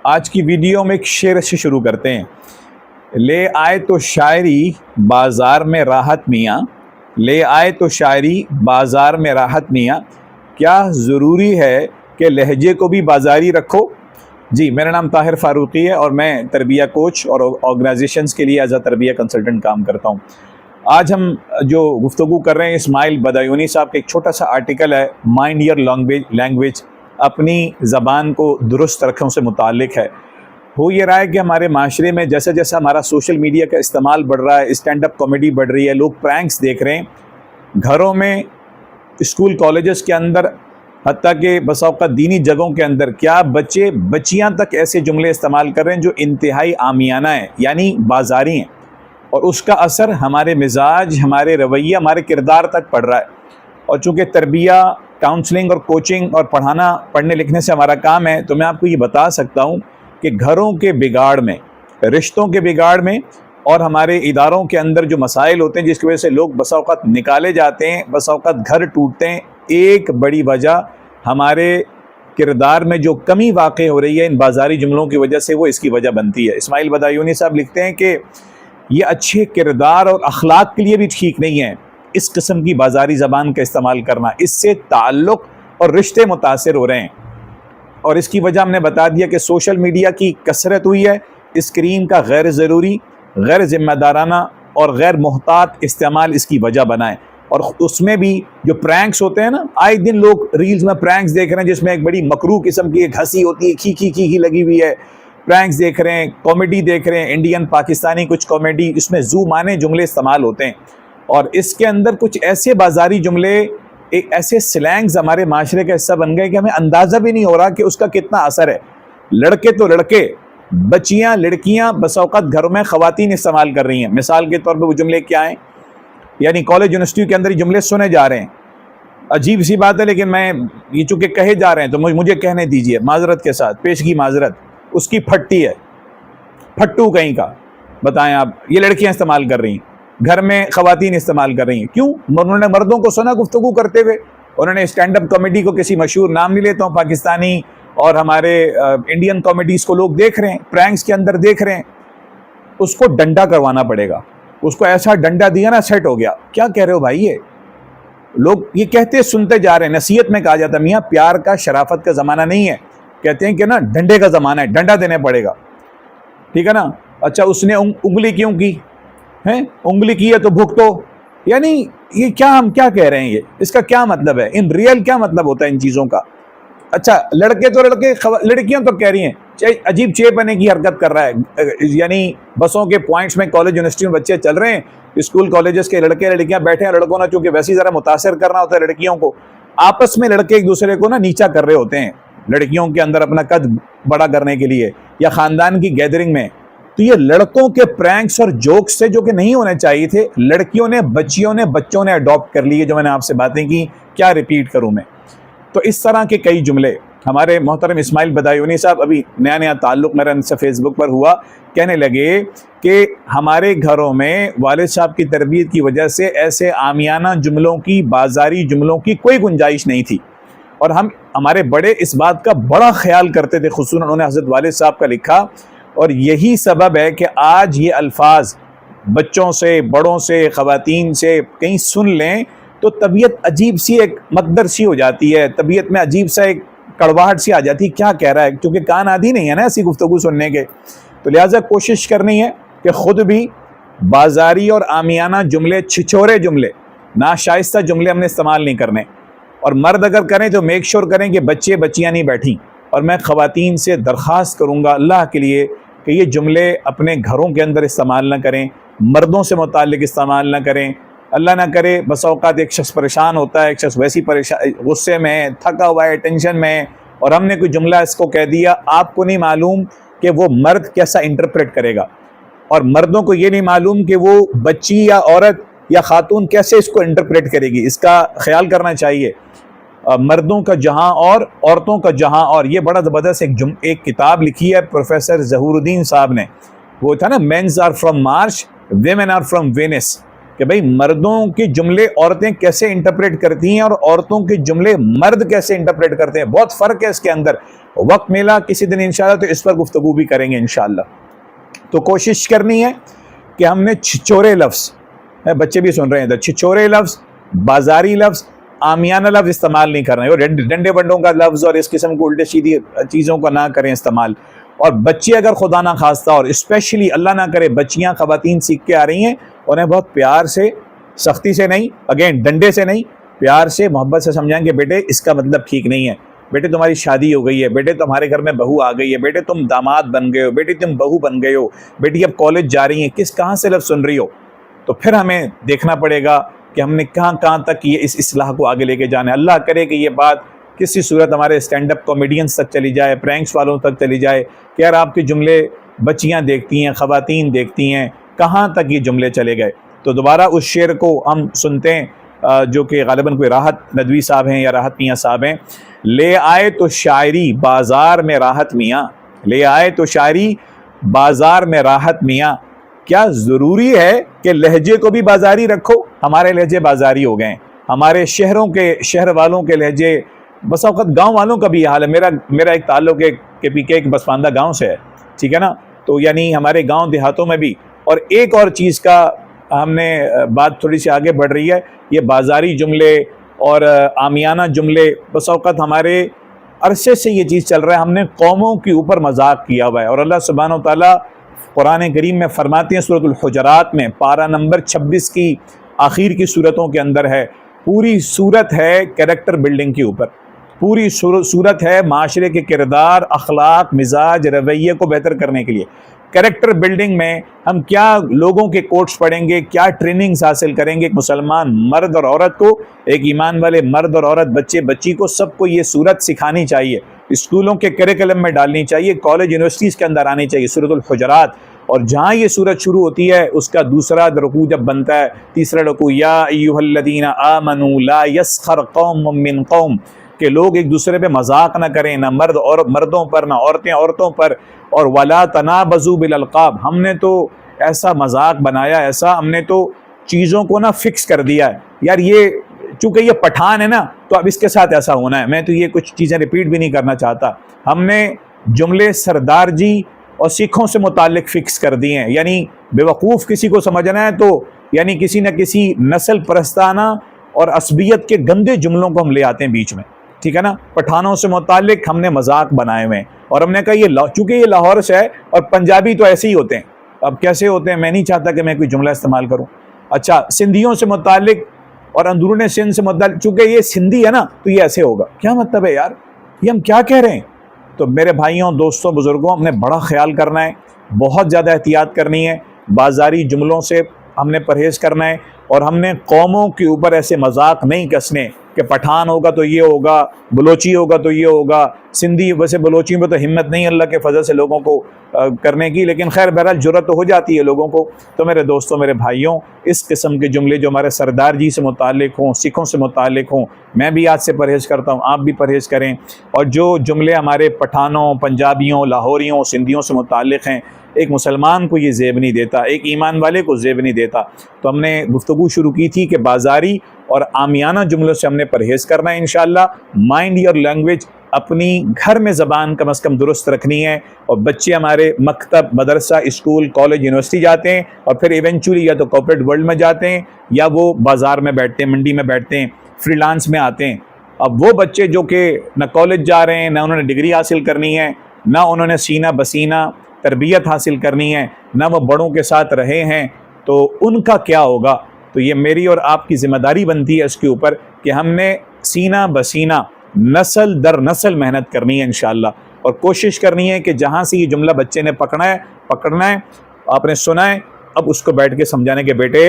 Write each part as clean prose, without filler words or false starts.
آج کی ویڈیو میں ایک شعر سے شروع کرتے ہیں۔ لے آئے تو شاعری بازار میں راحت میاں، لے آئے تو شاعری بازار میں راحت میاں، کیا ضروری ہے کہ لہجے کو بھی بازاری رکھو؟ جی، میرا نام طاہر فاروقی ہے اور میں تربیہ کوچ اور آرگنائزیشنز کے لیے ایز اے تربیہ کنسلٹنٹ کام کرتا ہوں۔ آج ہم جو گفتگو کر رہے ہیں اسماعیل بدایونی صاحب کا ایک چھوٹا سا آرٹیکل ہے، مائنڈ یور لینگویج، اپنی زبان کو درست رکھوں سے متعلق ہے۔ ہو یہ رہا ہے کہ ہمارے معاشرے میں جیسا جیسا ہمارا سوشل میڈیا کا استعمال بڑھ رہا ہے، اسٹینڈ اپ کامیڈی بڑھ رہی ہے، لوگ پرینکس دیکھ رہے ہیں، گھروں میں، اسکول کالجز کے اندر، حتیٰ کہ بسا اوقات دینی جگہوں کے اندر کیا بچے بچیاں تک ایسے جملے استعمال کر رہے ہیں جو انتہائی عامیانہ ہیں، یعنی بازاری ہیں، اور اس کا اثر ہمارے مزاج، ہمارے رویے، ہمارے کردار تک پڑ رہا ہے۔ اور چونکہ تربیہ، کاؤنسلنگ اور کوچنگ اور پڑھنے لکھنے سے ہمارا کام ہے، تو میں آپ کو یہ بتا سکتا ہوں کہ گھروں کے بگاڑ میں، رشتوں کے بگاڑ میں اور ہمارے اداروں کے اندر جو مسائل ہوتے ہیں جس کی وجہ سے لوگ بسا اوقات نکالے جاتے ہیں، بسا اوقات گھر ٹوٹتے ہیں، ایک بڑی وجہ ہمارے کردار میں جو کمی واقع ہو رہی ہے ان بازاری جملوں کی وجہ سے، وہ اس کی وجہ بنتی ہے۔ اسماعیل بدایونی صاحب لکھتے ہیں کہ یہ اچھے کردار اور اخلاق کے لیے بھی ٹھیک نہیں ہے اس قسم کی بازاری زبان کا استعمال کرنا، اس سے تعلق اور رشتے متاثر ہو رہے ہیں۔ اور اس کی وجہ ہم نے بتا دیا کہ سوشل میڈیا کی کثرت ہوئی ہے، اسکرین کا غیر ضروری، غیر ذمہ دارانہ اور غیر محتاط استعمال اس کی وجہ بنا ہے۔ اور اس میں بھی جو پرینکس ہوتے ہیں نا، آئے دن لوگ ریلز میں پرینکس دیکھ رہے ہیں جس میں ایک بڑی مکروہ قسم کی ایک ہنسی ہوتی ہے، کھی لگی ہوئی ہے، پرینکس دیکھ رہے ہیں، کامیڈی دیکھ رہے ہیں، انڈین پاکستانی کچھ کامیڈی، اس میں زو مانے جملے استعمال ہوتے ہیں، اور اس کے اندر کچھ ایسے بازاری جملے، ایسے سلینگز ہمارے معاشرے کا حصہ بن گئے کہ ہمیں اندازہ بھی نہیں ہو رہا کہ اس کا کتنا اثر ہے۔ لڑکے تو لڑکے، بچیاں، لڑکیاں بس اوقات گھروں میں خواتین استعمال کر رہی ہیں۔ مثال کے طور پہ وہ جملے کیا ہیں؟ یعنی کالج یونیورسٹی کے اندر یہ جملے سنے جا رہے ہیں۔ عجیب سی بات ہے، لیکن میں یہ چونکہ کہے جا رہے ہیں تو مجھے کہنے دیجئے، معذرت کے ساتھ، پیشگی معذرت، اس کی پھٹی ہے، پھٹو کہیں کا۔ بتائیں آپ، یہ لڑکیاں استعمال کر رہی ہیں، گھر میں خواتین استعمال کر رہی ہیں، کیوں؟ انہوں نے مردوں کو سنا گفتگو کرتے ہوئے، انہوں نے اسٹینڈ اپ کامیڈی کو، کسی مشہور نام نہیں لیتا ہوں، پاکستانی اور ہمارے انڈین کامیڈیز کو لوگ دیکھ رہے ہیں، پرینکس کے اندر دیکھ رہے ہیں، اس کو ڈنڈا کروانا پڑے گا، اس کو ایسا ڈنڈا دیا نا، سیٹ ہو گیا۔ کیا کہہ رہے ہو بھائی؟ یہ لوگ یہ کہتے سنتے جا رہے ہیں۔ نصیحت میں کہا جاتا ہے میاں پیار کا، شرافت کا زمانہ نہیں ہے، کہتے ہیں کہ نا ڈنڈے کا زمانہ ہے، ڈنڈا دینے پڑے گا، ٹھیک ہے نا؟ اچھا، اس نے انگلی کیوں کی ہے؟ انگلی کی ہے تو بھگتو، یعنی یہ کیا، ہم کیا کہہ رہے ہیں؟ یہ اس کا کیا مطلب ہے؟ ان ریئل کیا مطلب ہوتا ہے ان چیزوں کا؟ اچھا، لڑکے تو لڑکے، لڑکیاں تو کہہ رہی ہیں، عجیب چے بنے کی حرکت کر رہا ہے، یعنی بسوں کے پوائنٹس میں کالج یونیورسٹی میں بچے چل رہے ہیں، اسکول کالجز کے لڑکے لڑکیاں بیٹھے ہیں، لڑکوں نے چونکہ ویسے ہی ذرا متاثر کرنا ہوتا ہے لڑکیوں کو، آپس میں لڑکے ایک دوسرے کو نا نیچا کر رہے ہوتے ہیں لڑکیوں کے اندر اپنا قد بڑا کرنے کے لیے، یا خاندان کی گیدرنگ میں۔ تو یہ لڑکوں کے پرینکس اور جوکس سے جو کہ نہیں ہونے چاہیے تھے، لڑکیوں نے، بچیوں نے، بچوں نے اڈاپٹ کر لیے، جو میں نے آپ سے باتیں کی، کیا ریپیٹ کروں میں؟ تو اس طرح کے کئی جملے ہمارے محترم اسماعیل بدایونی صاحب، ابھی نیا تعلق میرا ان سے فیس بک پر ہوا، کہنے لگے کہ ہمارے گھروں میں والد صاحب کی تربیت کی وجہ سے ایسے عامیانہ جملوں کی، بازاری جملوں کی کوئی گنجائش نہیں تھی، اور ہمارے بڑے اس بات کا بڑا خیال کرتے تھے، خصوصاً انہوں نے حضرت والد صاحب کا لکھا، اور یہی سبب ہے کہ آج یہ الفاظ بچوں سے، بڑوں سے، خواتین سے کہیں سن لیں تو طبیعت عجیب سی، ایک مقدر سی ہو جاتی ہے، طبیعت میں عجیب سا ایک کڑواہٹ سی آ جاتی ہے، کیا کہہ رہا ہے، کیونکہ کان عادی نہیں ہے نا ایسی گفتگو سننے کے۔ تو لہٰذا کوشش کرنی ہے کہ خود بھی بازاری اور عامیانہ جملے، چھچورے جملے، ناشائستہ جملے ہم نے استعمال نہیں کرنے، اور مرد اگر کریں تو میک شور کریں کہ بچے بچیاں نہیں بیٹھیں۔ اور میں خواتین سے درخواست کروں گا اللہ کے لیے کہ یہ جملے اپنے گھروں کے اندر استعمال نہ کریں، مردوں سے متعلق استعمال نہ کریں۔ اللہ نہ کرے بس اوقات ایک شخص پریشان ہوتا ہے، ایک شخص ویسی غصے میں، تھکا ہوا ہے، ٹینشن میں، اور ہم نے کوئی جملہ اس کو کہہ دیا، آپ کو نہیں معلوم کہ وہ مرد کیسا انٹرپریٹ کرے گا، اور مردوں کو یہ نہیں معلوم کہ وہ بچی یا عورت یا خاتون کیسے اس کو انٹرپریٹ کرے گی۔ اس کا خیال کرنا چاہیے۔ مردوں کا جہاں اور عورتوں کا جہاں اور، یہ بڑا زبردست ایک کتاب لکھی ہے پروفیسر ظہور الدین صاحب نے، وہ تھا نا mens are from Mars, women are from Venus, کہ بھئی مردوں کے جملے عورتیں کیسے انٹرپریٹ کرتی ہیں اور عورتوں کے جملے مرد کیسے انٹرپریٹ کرتے ہیں، بہت فرق ہے اس کے اندر۔ وقت ملا کسی دن انشاءاللہ تو اس پر گفتگو بھی کریں گے انشاءاللہ. تو کوشش کرنی ہے کہ ہم نے چھچورے لفظ، بچے بھی سن رہے ہیں، چھچورے لفظ، بازاری لفظ، عامیانہ لفظ استعمال نہیں کرنا ہے، اور ڈنڈے بنڈوں کا لفظ اور اس قسم کو الٹے سیدھی چیزوں کا نہ کریں استعمال. اور بچے اگر خدا نہ خواستہ اور اسپیشلی اللہ نہ کرے بچیاں خواتین سیکھ کے آ رہی ہیں، انہیں بہت پیار سے، سختی سے نہیں، اگین ڈنڈے سے نہیں، پیار سے محبت سے سمجھائیں کہ بیٹے اس کا مطلب ٹھیک نہیں ہے، بیٹے تمہاری شادی ہو گئی ہے، بیٹے تمہارے گھر میں بہو آ گئی ہے، بیٹے تم داماد بن گئے ہو، بیٹی تم بہو بن گئے ہو، بیٹی اب کالج جا رہی ہیں، کہاں سے لفظ سن رہی ہو. تو پھر ہمیں دیکھنا پڑے گا کہ ہم نے کہاں تک یہ اس اصلاح کو آگے لے کے جانا ہے. اللہ کرے کہ یہ بات کسی صورت ہمارے اسٹینڈ اپ کامیڈینس تک چلی جائے، پرینکس والوں تک چلی جائے کہ یار آپ کے جملے بچیاں دیکھتی ہیں، خواتین دیکھتی ہیں، کہاں تک یہ جملے چلے گئے. تو دوبارہ اس شعر کو ہم سنتے ہیں جو کہ غالباً کوئی راحت ندوی صاحب ہیں یا راحت میاں صاحب ہیں. لے آئے تو شاعری بازار میں راحت میاں، لے آئے تو شاعری بازار میں راحت میاں، کیا ضروری ہے کہ لہجے کو بھی بازاری رکھو؟ ہمارے لہجے بازاری ہو گئے ہیں، ہمارے شہر والوں کے لہجے، بس اوقات گاؤں والوں کا بھی یہ حال ہے. میرا ایک تعلق ہے کہ پی کے ایک بسماندہ گاؤں سے ہے، ٹھیک ہے نا، تو یعنی ہمارے گاؤں دیہاتوں میں بھی. اور ایک اور چیز کا ہم نے بات تھوڑی سی آگے بڑھ رہی ہے، یہ بازاری جملے اور عامیانہ جملے، بس اوقات ہمارے عرصے سے یہ چیز چل رہا ہے، ہم نے قوموں کے اوپر مذاق کیا ہوا ہے. اور اللہ سبحانہ و تعالیٰ قرآن کریم میں فرماتے ہیں سورۃ الحجرات میں پارہ نمبر 26 کی آخر کی صورتوں کے اندر ہے، پوری صورت ہے کریکٹر بلڈنگ کے اوپر، پوری صورت ہے معاشرے کے کردار، اخلاق، مزاج، رویے کو بہتر کرنے کے لیے. کریکٹر بلڈنگ میں ہم کیا لوگوں کے کوٹس پڑھیں گے، کیا ٹریننگز حاصل کریں گے. ایک مسلمان مرد اور عورت کو، ایک ایمان والے مرد اور عورت، بچے بچی کو، سب کو یہ صورت سکھانی چاہیے، اسکولوں کے کریکلم میں ڈالنی چاہیے، کالج یونیورسٹیز کے اندر آنی چاہیے سورۃ الحجرات. اور جہاں یہ صورت شروع ہوتی ہے اس کا دوسرا رکوع جب بنتا ہے، تیسرا رکوع، یا ایھا الذین آمنوا لا یسخر قوم من قوم، کہ لوگ ایک دوسرے پہ مذاق نہ کریں، نہ مرد اور مردوں پر، نہ عورتیں عورتوں پر. اور ولا تنابزوا بالالقاب، ہم نے تو ایسا مذاق بنایا، ایسا ہم نے تو چیزوں کو نا فکس کر دیا ہے، یار یہ چونکہ یہ پٹھان ہے نا تو اب اس کے ساتھ ایسا ہونا ہے. میں تو یہ کچھ چیزیں ریپیٹ بھی نہیں کرنا چاہتا. ہم نے جملے سردار جی اور سکھوں سے متعلق فکس کر دیے ہیں، یعنی بیوقوف کسی کو سمجھنا ہے تو یعنی کسی نہ کسی نسل پرستانہ اور عصبیت کے گندے جملوں کو ہم لے آتے ہیں بیچ میں، ٹھیک ہے نا. پٹھانوں سے متعلق ہم نے مذاق بنائے ہوئے ہیں، اور ہم نے کہا یہ چونکہ یہ لاہور سے ہے اور پنجابی تو ایسے ہی ہوتے ہیں. اب کیسے ہوتے ہیں میں نہیں چاہتا کہ میں کوئی جملہ استعمال کروں. اچھا، سندھیوں سے متعلق اور اندرون سندھ سے متعلق، چونکہ یہ سندھی ہے نا تو یہ ایسے ہوگا. کیا مطلب ہے یار، یہ ہم کیا کہہ رہے ہیں؟ تو میرے بھائیوں، دوستوں، بزرگوں، ہم نے بڑا خیال کرنا ہے، بہت زیادہ احتیاط کرنی ہے، بازاری جملوں سے ہم نے پرہیز کرنا ہے، اور ہم نے قوموں کے اوپر ایسے مذاق نہیں کسنے کہ پٹھان ہوگا تو یہ ہوگا، بلوچی ہوگا تو یہ ہوگا، سندھی. ویسے بلوچیوں میں تو ہمت نہیں اللہ کے فضل سے لوگوں کو کرنے کی، لیکن خیر بہرحال جرأت تو ہو جاتی ہے لوگوں کو. تو میرے دوستوں، میرے بھائیوں، اس قسم کے جملے جو ہمارے سردار جی سے متعلق ہوں، سکھوں سے متعلق ہوں، میں بھی آج سے پرہیز کرتا ہوں، آپ بھی پرہیز کریں. اور جو جملے ہمارے پٹھانوں، پنجابیوں، لاہوریوں، سندھیوں سے متعلق ہیں، ایک مسلمان کو یہ زیب نہیں دیتا، ایک ایمان والے کو زیب نہیں دیتا. تو ہم نے گفتگو شروع کی تھی کہ بازاری اور عامیانہ جملوں سے ہم نے پرہیز کرنا ہے انشاءاللہ. مائنڈ یور لینگویج، اپنی گھر میں زبان کم از کم درست رکھنی ہے. اور بچے ہمارے مکتب، مدرسہ، اسکول، کالج، یونیورسٹی جاتے ہیں، اور پھر ایونچولی یا تو کارپوریٹ ورلڈ میں جاتے ہیں یا وہ بازار میں بیٹھتے ہیں، منڈی میں بیٹھتے ہیں، فری لانس میں آتے ہیں. اب وہ بچے جو کہ نہ کالج جا رہے ہیں، نہ انہوں نے ڈگری حاصل کرنی ہے، نہ انہوں نے سینہ بسینہ تربیت حاصل کرنی ہے، نہ وہ بڑوں کے ساتھ رہے ہیں، تو ان کا کیا ہوگا؟ تو یہ میری اور آپ کی ذمہ داری بنتی ہے اس کے اوپر کہ ہم نے سینہ بسینہ نسل در نسل محنت کرنی ہے انشاءاللہ، اور کوشش کرنی ہے کہ جہاں سے یہ جملہ بچے نے پکڑنا ہے، آپ نے سنا ہے، اب اس کو بیٹھ کے سمجھانے کے بیٹے،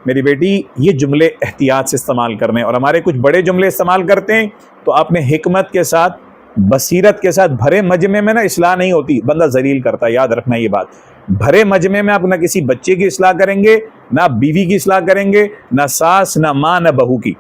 میری بیٹی، یہ جملے احتیاط سے استعمال کرنے. اور ہمارے کچھ بڑے جملے استعمال کرتے ہیں تو آپ نے حکمت کے ساتھ، بصیرت کے ساتھ، بھرے مجمع میں نا اصلاح نہیں ہوتی، بندہ ذلیل کرتا ہے، یاد رکھنا یہ بات. بھرے مجمع میں آپ نہ کسی بچے کی اصلاح کریں گے، نہ بیوی کی اصلاح کریں گے، نہ ساس، نہ ماں، نہ بہو کی.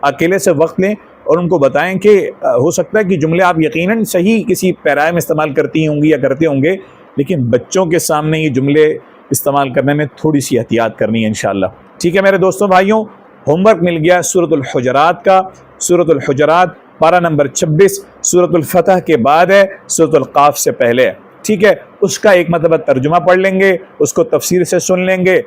اکیلے سے وقت لیں اور ان کو بتائیں کہ ہو سکتا ہے کہ جملے آپ یقیناً صحیح کسی پیرائے میں استعمال کرتی ہوں گی یا کرتے ہوں گے، لیکن بچوں کے سامنے یہ جملے استعمال کرنے میں تھوڑی سی احتیاط کرنی ہے انشاءاللہ. ٹھیک ہے میرے دوستوں، بھائیوں، ہوم ورک مل گیا سورۃ الحجرات کا. سورۃ الحجرات پارہ نمبر 26 سورۃ الفتح کے بعد ہے، سورۃ القاف سے پہلے ہے، ٹھیک ہے؟ اس کا ایک مرتبہ ترجمہ پڑھ لیں گے، اس کو تفسیر سے سن لیں گے۔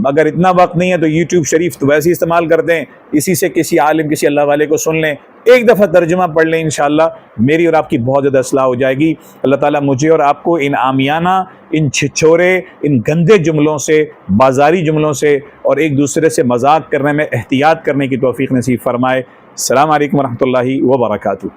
اگر اتنا وقت نہیں ہے تو یوٹیوب شریف تو ویسے ہی استعمال کر دیں، اسی سے کسی عالم کسی اللہ والے کو سن لیں، ایک دفعہ ترجمہ پڑھ لیں، انشاءاللہ میری اور آپ کی بہت زیادہ اصلاح ہو جائے گی۔ اللہ تعالیٰ مجھے اور آپ کو ان عامیانہ، ان چھچورے، ان گندے جملوں سے، بازاری جملوں سے اور ایک دوسرے سے مذاق کرنے میں احتیاط کرنے کی توفیق نصیب فرمائے۔ السلام علیکم ورحمۃ اللہ وبرکاتہ۔